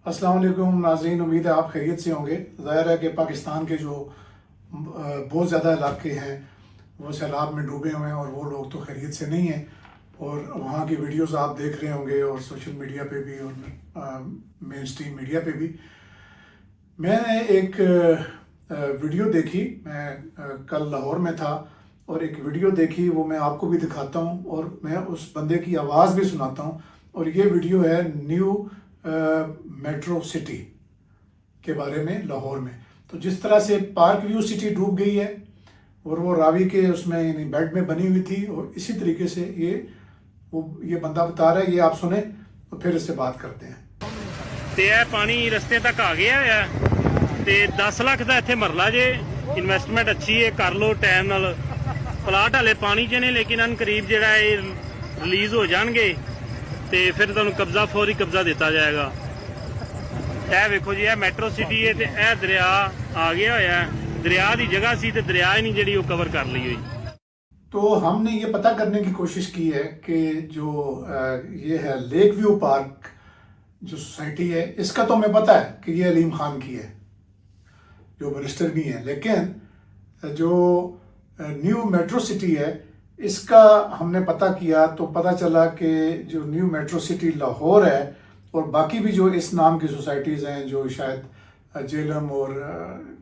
अस्सलाम वालेकुम नाज़रीन, उम्मीद है आप खैरियत से होंगे। ज़ाहिर है कि पाकिस्तान के जो बहुत ज़्यादा इलाके हैं वो सैलाब में डूबे हुए हैं और वो लोग तो खैरियत से नहीं हैं। और वहाँ की वीडियोस आप देख रहे होंगे और सोशल मीडिया पे भी और मेन स्ट्रीम मीडिया पे भी। मैंने एक वीडियो देखी, मैं कल लाहौर में था और एक वीडियो देखी, वो मैं आपको भी दिखाता हूँ और मैं उस बंदे की आवाज़ भी सुनाता हूँ। और ये वीडियो है न्यू मेट्रो सिटी के बारे में लाहौर में। तो जिस तरह से पार्क व्यू सिटी डूब गई है और वो रावी के उसमें यानी बेड में बनी हुई थी, और इसी तरीके से ये बंदा बता रहा है, ये आप सुने तो फिर इससे बात करते हैं। ਤੇ ਇਹ ਪਾਣੀ ਰਸਤੇ ਤੱਕ ਆ ਗਿਆ ਆ ਤੇ 10 ਲੱਖ ਦਾ ਇੱਥੇ ਮਰਲਾ ਜੇ ਇਨਵੈਸਟਮੈਂਟ ਅੱਛੀ ਹੈ, ਕਰ ਲੋ ਟਾਈਮ ਨਾਲ। ਪਲਾਟ ਹਲੇ ਪਾਣੀ 'ਚ ਨੇ ਲੇਕਿਨ ਅਨ ਕਰੀਬ ਜਿਹੜਾ ਇਹ ਰਿਲੀਜ਼ ਹੋ ਜਾਣਗੇ ਤੇ ਫਿਰ ਤੁਹਾਨੂੰ ਕਬਜ਼ਾ ਫੌਰੀ ਕਬਜ਼ਾ ਦਿੱਤਾ ਜਾਏਗਾ। ਇਹ ਵੇਖੋ ਜੀ, ਇਹ ਮੈਟਰੋ ਸਿਟੀ ਹੈ ਤੇ ਇਹ ਦਰਿਆ ਆ ਗਿਆ ਹੋਇਆ। ਦਰਿਆ ਦੀ ਜਗ੍ਹਾ ਸੀ ਤੇ ਦਰਿਆ ਹੀ ਨਹੀਂ ਜਿਹੜੀ ਉਹ ਕਵਰ ਕਰ ਲਈ ਹੋਈ। तो हमने ये पता करने की कोशिश की है कि जो ये है लेक व्यू पार्क जो सोसाइटी है, इसका तो हमें पता है कि ये अलीम खान की है, जो मिनिस्टर भी हैं। लेकिन जो न्यू मेट्रो सिटी है इसका हमने पता किया तो पता चला कि जो न्यू मेट्रो सिटी लाहौर है और बाकी भी जो इस नाम की सोसाइटीज़ हैं जो शायद जेलम और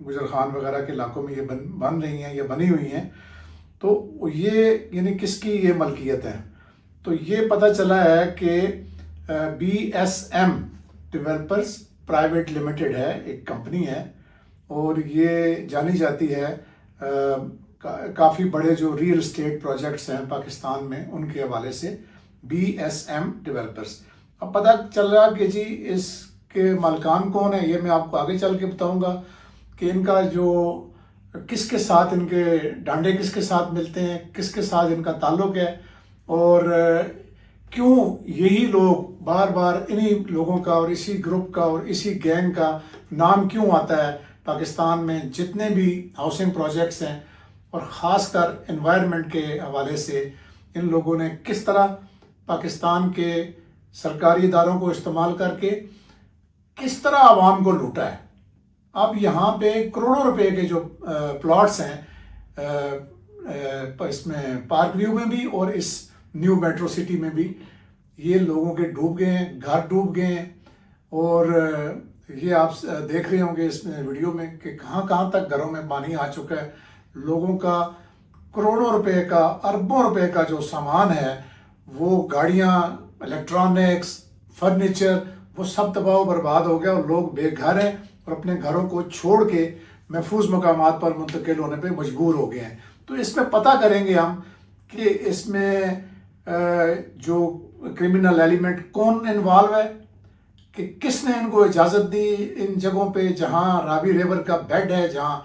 गुजर खान वगैरह के इलाकों में ये बन रही हैं या बनी हुई हैं, तो ये यानी किसकी ये मलकियत है। तो ये पता चला है कि BSM डेवलपर्स प्राइवेट लिमिटेड है, एक कंपनी है और ये जानी जाती है काफ़ी बड़े जो रियल एस्टेट प्रोजेक्ट्स हैं पाकिस्तान में उनके हवाले से BSM डेवलपर्स। अब पता चल रहा कि जी इसके मालिकान कौन है, ये मैं आपको आगे चल के बताऊंगा कि इनका जो किसके साथ इनके डांडे किसके साथ मिलते हैं, किसके साथ इनका ताल्लुक है और क्यों यही लोग बार बार इन्हीं लोगों का और इसी ग्रुप का और इसी गैंग का नाम क्यों आता है पाकिस्तान में जितने भी हाउसिंग प्रोजेक्ट्स हैं, और ख़ासकर एनवायरनमेंट के हवाले से इन लोगों ने किस तरह पाकिस्तान के सरकारी इदारों को इस्तेमाल करके किस तरह आवाम को लूटा है। अब यहाँ पे करोड़ों रुपए के जो प्लॉट्स हैं इसमें पार्क व्यू में भी और इस न्यू मेट्रो सिटी में भी, ये लोगों के डूब गए हैं, घर डूब गए हैं। और ये आप देख रहे होंगे इस वीडियो में कि कहाँ कहाँ तक घरों में पानी आ चुका है। लोगों का करोड़ों रुपए का, अरबों रुपए का जो सामान है, वो गाड़ियाँ, इलेक्ट्रॉनिक्स, फर्नीचर, वो सब तबाह बर्बाद हो गया और लोग बेघर हैं और अपने घरों को छोड़ के महफूज मकामात पर मुंतकिल होने पे मजबूर हो गए हैं। तो इसमें पता करेंगे हम कि इसमें जो क्रिमिनल एलिमेंट कौन इन्वॉल्व है, कि किसने इनको इजाज़त दी इन जगहों पे जहाँ रावी रिवर का बेड है, जहाँ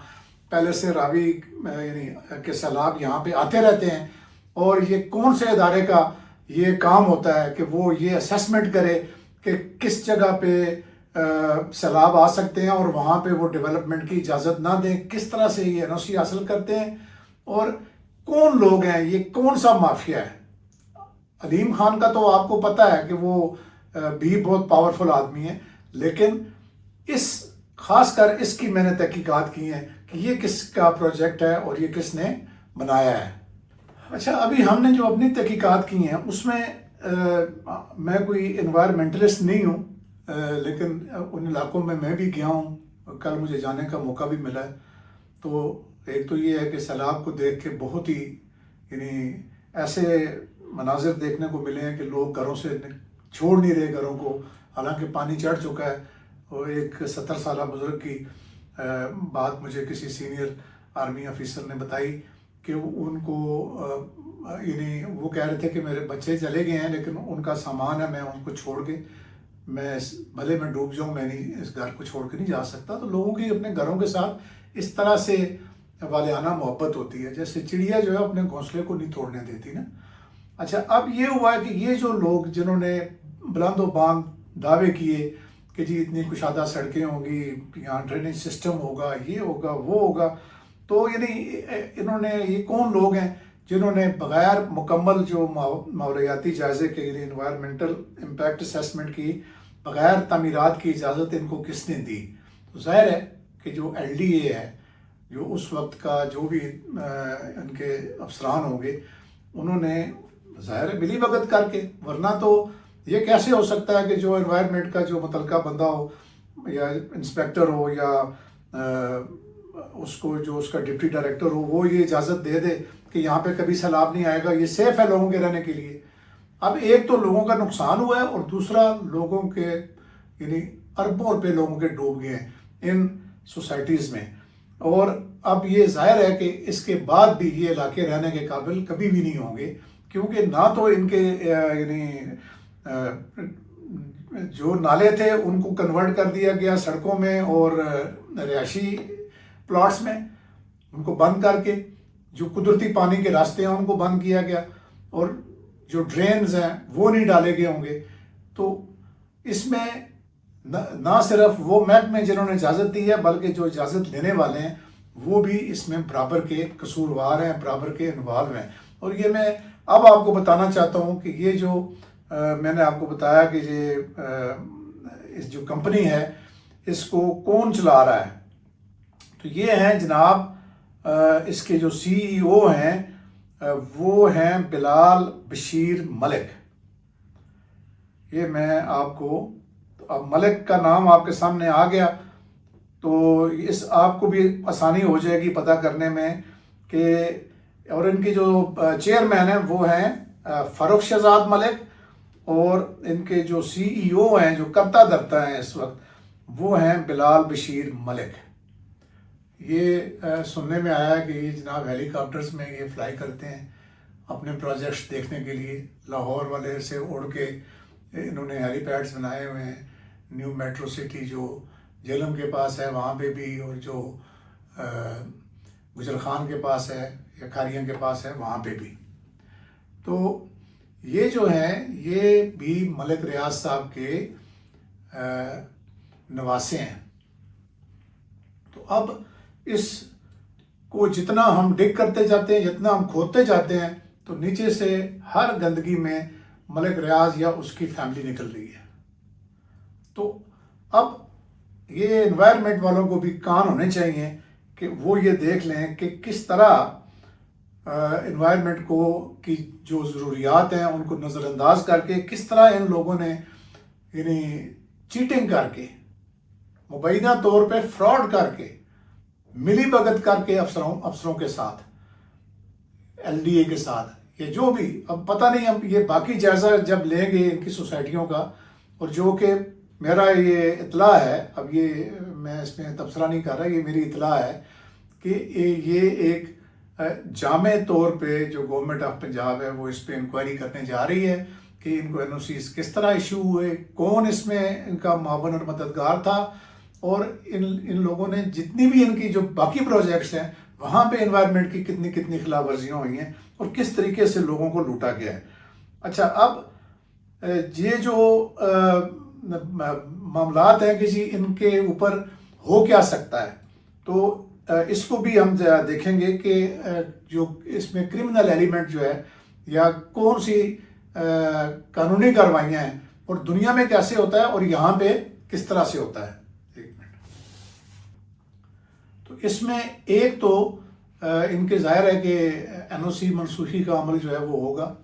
पहले से रावी यानी के सैलाब यहाँ पे आते रहते हैं। और ये कौन से इदारे का ये काम होता है कि वो ये असेसमेंट करे कि किस जगह पे सैलाब आ सकते हैं और वहाँ पे वो डेवलपमेंट की इजाज़त ना दें, किस तरह से ये NOC हासिल करते हैं और कौन लोग हैं, ये कौन सा माफिया है। अलीम खान का तो आपको पता है कि वो भी बहुत पावरफुल आदमी है, लेकिन इस खासकर इसकी मैंने तहकीकात की है कि ये किसका प्रोजेक्ट है और ये किसने बनाया है। अच्छा, अभी हमने जो अपनी तहकीकात की हैं उसमें मैं कोई एनवायरमेंटलिस्ट नहीं हूँ, लेकिन उन इलाकों में मैं भी गया हूँ, कल मुझे जाने का मौका भी मिला है। तो एक तो ये है कि सैलाब को देख के बहुत ही यानी ऐसे मनाजिर देखने को मिले हैं कि लोग घरों से छोड़ नहीं रहे घरों को, हालांकि पानी चढ़ चुका है। और एक 70 साल बुजुर्ग की बात मुझे किसी सीनियर आर्मी ऑफिसर ने बताई कि उनको यानी वो कह रहे थे कि मेरे बच्चे चले गए हैं लेकिन उनका सामान है, मैं उनको छोड़ के मैं भले मैं डूब जाऊँ, मैं नहीं इस घर को छोड़ के नहीं जा सकता। तो लोगों की अपने घरों के साथ इस तरह से वालियाना मोहब्बत होती है, जैसे चिड़िया जो है अपने घोंसले को नहीं तोड़ने देती ना। अच्छा, अब ये हुआ है कि ये जो लोग जिन्होंने बुलंदो बांग दावे किए कि जी इतनी कुशादा सड़कें होंगी, यहाँ ड्रेनेज सिस्टम होगा, ये होगा, वो होगा, तो यानी इन्होंने ये कौन लोग हैं जिन्होंने बगैर मुकम्मल जो माहौलियाती जायजे के यानी इन्वायरमेंटल इम्पैक्ट असेसमेंट की बगैर तामीरात की इजाज़त इनको किसने दी? तो ज़ाहिर है कि जो LDA है, जो उस वक्त का जो भी इनके अफसरान होंगे, उन्होंने ज़ाहिर है मिली भगत करके, वरना तो ये कैसे हो सकता है कि जो एनवायरनमेंट का जो मुतलका बंदा हो या इंस्पेक्टर हो या उसको जो उसका डिप्टी डायरेक्टर हो, वो ये इजाज़त दे दे कि यहाँ पे कभी सैलाब नहीं आएगा, ये सेफ़ है लोगों के रहने के लिए। अब एक तो लोगों का नुकसान हुआ है और दूसरा लोगों के यानी अरबों रुपये लोगों के डूब गए हैं इन सोसाइटीज़ में। और अब ये जाहिर है कि इसके बाद भी ये इलाके रहने के काबिल कभी भी नहीं होंगे, क्योंकि ना तो इनके यानी जो नाले थे उनको कन्वर्ट कर दिया गया सड़कों में और रिहायशी प्लॉट्स में, उनको बंद करके जो कुदरती पानी के रास्ते हैं उनको बंद किया गया, और जो ड्रेन्स हैं वो नहीं डाले गए होंगे। तो इसमें ना सिर्फ वो महकमे जिन्होंने इजाज़त दी है, बल्कि जो इजाज़त लेने वाले हैं वो भी इसमें बराबर के कसूरवार हैं, बराबर के इन्वॉल्व हैं। और ये मैं अब आपको बताना चाहता हूँ कि ये जो मैंने आपको बताया कि ये इस जो कंपनी है इसको कौन चला रहा है, तो ये हैं जनाब इसके जो CEO हैं वो हैं बिलाल बशीर मलिक। ये मैं आपको, अब मलिक का नाम आपके सामने आ गया तो इस आपको भी आसानी हो जाएगी पता करने में कि, और इनके जो चेयरमैन हैं वो हैं फ़ारूक शहजाद मलिक, और इनके जो CEO हैं जो करता धरता हैं इस वक्त वो हैं बिलाल बशीर मलिक। ये सुनने में आया कि ये जनाब हेलीकॉप्टर्स में ये फ्लाई करते हैं अपने प्रोजेक्ट्स देखने के लिए। लाहौर वाले से उड़ के इन्होंने हेलीपैड्स बनाए हुए हैं, न्यू मेट्रो सिटी जो झेलम के पास है वहाँ पे भी, और जो गुजरखान के पास है या खारियां के पास है वहाँ पे भी। तो ये जो हैं ये भी मलिक रियाज साहब के नवासे हैं। तो अब इसको जितना हम डिग करते जाते हैं, जितना हम खोदते जाते हैं, तो नीचे से हर गंदगी में मलिक रियाज या उसकी फैमिली निकल रही है। तो अब ये एनवायरनमेंट वालों को भी कान होने चाहिए कि वो ये देख लें कि किस तरह एनवायरनमेंट को की जो ज़रूरियात हैं उनको नज़रअंदाज करके किस तरह इन लोगों ने यानी चीटिंग करके, मुबैना तौर पे फ्रॉड करके, मिली भगत करके अफसरों के साथ, LDA के साथ, ये जो भी, अब पता नहीं हम ये बाकी जायज़ा जब लेंगे इनकी सोसाइटियों का, और जो कि मेरा ये इतला है, अब ये मैं इसमें तबसरा नहीं कर रहा, ये मेरी इतला है कि ये एक जामे तौर पे जो गवर्नमेंट ऑफ पंजाब है वो इस पे इंक्वायरी करने जा रही है कि इनको NOCs किस तरह इशू हुए, कौन इसमें इनका मावन और मददगार था, और इन लोगों ने जितनी भी इनकी जो बाकी प्रोजेक्ट्स हैं वहाँ पे एनवायरनमेंट की कितनी कितनी खिलाफ वर्जियाँ हुई हैं और किस तरीके से लोगों को लूटा गया है। अच्छा, अब ये जो मामलात हैं कि जी इनके ऊपर हो क्या सकता है, तो इसको भी हम देखेंगे कि जो इसमें क्रिमिनल एलिमेंट जो है या कौन सी कानूनी कार्रवाइयाँ हैं और दुनिया में कैसे होता है और यहाँ पे किस तरह से होता है। एक मिनट, तो इसमें एक तो इनके जाहिर है कि NOC मनसूखी का अमल जो है वो होगा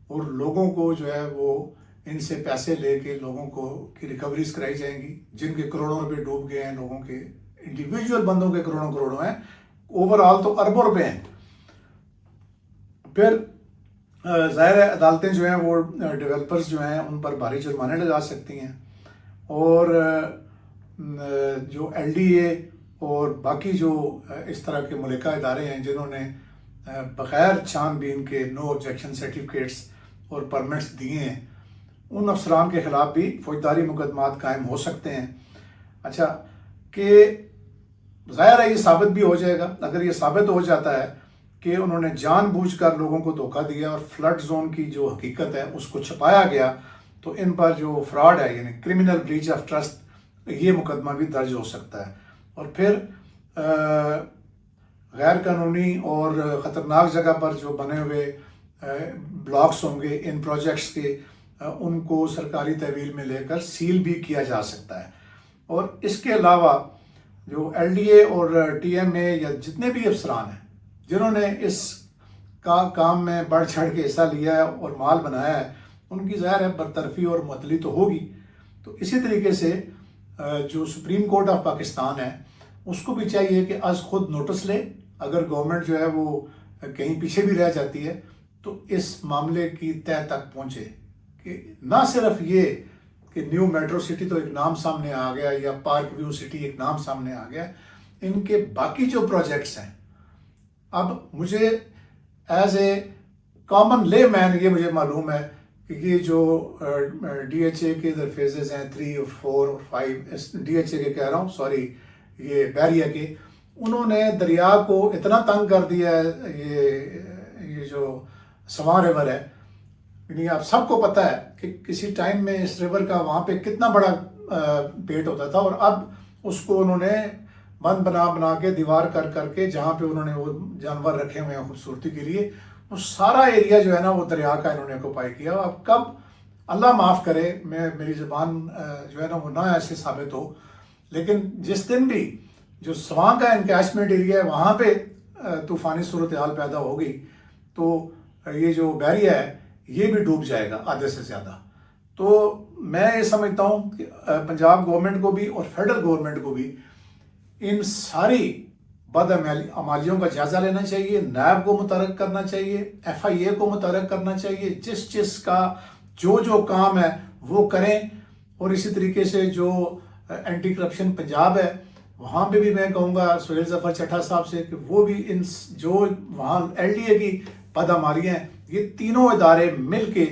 और लोगों को जो है वो इनसे पैसे लेके लोगों को की रिकवरीज कराई जाएंगी, जिनके करोड़ों रुपए डूब गए हैं, लोगों के इंडिविजुअल बंदों के करोड़ों करोड़ों हैं, ओवरऑल तो अरबों रुपए हैं। फिर जाहिर है अदालतें जो हैं वो डेवलपर्स जो हैं उन पर भारी जुर्माने लगा सकती हैं, और जो LDA और बाकी जो इस तरह के मुल्का इदारे हैं जिन्होंने बग़ैर छानबीन के नो ऑब्जेक्शन सर्टिफिकेट्स और परमिट्स दिए हैं, उन अफसरान के ख़िलाफ़ भी फौजदारी मुकदमात कायम हो सकते हैं। अच्छा, कि ज़ाहिर है ये साबित भी हो जाएगा, अगर ये साबित हो जाता है कि उन्होंने जानबूझकर लोगों को धोखा दिया और फ्लड जोन की जो हकीकत है उसको छुपाया गया, तो इन पर जो फ्रॉड है यानी क्रिमिनल ब्रीच ऑफ ट्रस्ट, ये मुकदमा भी दर्ज हो सकता है। और फिर गैर कानूनी और ख़तरनाक जगह पर जो बने हुए ब्लॉक्स होंगे इन प्रोजेक्ट्स के, ان کو سرکاری تحویل میں لے کر سیل بھی کیا جا سکتا ہے. اور اس کے علاوہ جو ایل ڈی اے اور ٹی ایم اے یا جتنے بھی افسران ہیں جنہوں نے اس کام میں بڑھ چڑھ کے حصہ لیا ہے اور مال بنایا ہے، ان کی ظاہر ہے برطرفی اور معطلی تو ہوگی. تو اسی طریقے سے جو سپریم کورٹ آف پاکستان ہے اس کو بھی چاہیے کہ از خود نوٹس لے. اگر گورنمنٹ جو ہے وہ کہیں پیچھے بھی رہ جاتی ہے تو اس معاملے کی تہہ تک پہنچے کہ نہ صرف یہ کہ نیو میٹرو سٹی تو ایک نام سامنے آ گیا یا پارک ویو سٹی ایک نام سامنے آ گیا، ان کے باقی جو پروجیکٹس ہیں، اب مجھے ایز اے کامن لے مین یہ مجھے معلوم ہے کہ یہ جو ڈی ایچ اے کے ادھر فیزز ہیں 3 اور 4 اور 5، ڈی ایچ اے کے کہہ رہا ہوں سوری، یہ بحریہ کے، انہوں نے دریا کو اتنا تنگ کر دیا ہے. یہ جو سواں ریور ہے، یعنی آپ سب کو پتہ ہے کہ کسی ٹائم میں اس ریور کا وہاں پہ کتنا بڑا پیٹ ہوتا تھا، اور اب اس کو انہوں نے بند بنا کے دیوار کر کے جہاں پہ انہوں نے وہ جانور رکھے ہوئے ہیں خوبصورتی کے لیے، وہ سارا ایریا جو ہے نا وہ دریا کا انہوں نے آکوپائی کیا. اب کب اللہ معاف کرے میری زبان جو ہے نا وہ نہ ایسے ثابت ہو، لیکن جس دن بھی جو سواں کا انکیچمنٹ ایریا ہے وہاں پہ طوفانی صورتحال پیدا ہوگی تو یہ جو بحریہ ہے یہ بھی ڈوب جائے گا آدھے سے زیادہ. تو میں یہ سمجھتا ہوں کہ پنجاب گورنمنٹ کو بھی اور فیڈرل گورنمنٹ کو بھی ان ساری بد عمالیوں کا جائزہ لینا چاہیے، نیب کو متحرک کرنا چاہیے، ایف آئی اے کو متحرک کرنا چاہیے، جس کا جو کام ہے وہ کریں. اور اسی طریقے سے جو اینٹی کرپشن پنجاب ہے وہاں پہ بھی میں کہوں گا سہیل ظفر چٹھا صاحب سے کہ وہ بھی ان جو وہاں ایل ڈی اے کی بدعمالیاں ہیں، یہ تینوں ادارے مل کے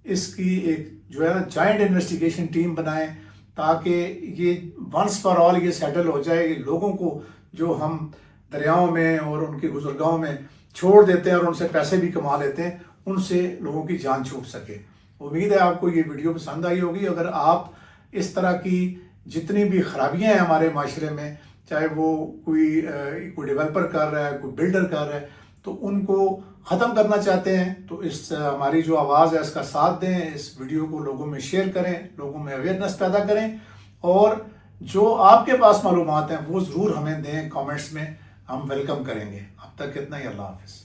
اس کی ایک جو ہے نا جائنٹ انویسٹیگیشن ٹیم بنائیں تاکہ یہ ونس فار آل یہ سیٹل ہو جائے. یہ لوگوں کو جو ہم دریاؤں میں اور ان کی گزرگاہوں میں چھوڑ دیتے ہیں اور ان سے پیسے بھی کما لیتے ہیں، ان سے لوگوں کی جان چھوٹ سکے. امید ہے آپ کو یہ ویڈیو پسند آئی ہوگی. اگر آپ اس طرح کی جتنی بھی خرابیاں ہیں ہمارے معاشرے میں، چاہے وہ کوئی ڈیولپر کر رہا ہے، کوئی بلڈر کر رہا ہے، تو ان کو ختم کرنا چاہتے ہیں تو اس ہماری جو آواز ہے اس کا ساتھ دیں، اس ویڈیو کو لوگوں میں شیئر کریں، لوگوں میں اویئرنیس پیدا کریں، اور جو آپ کے پاس معلومات ہیں وہ ضرور ہمیں دیں کامنٹس میں، ہم ویلکم کریں گے. اب تک اتنا ہی. اللہ حافظ.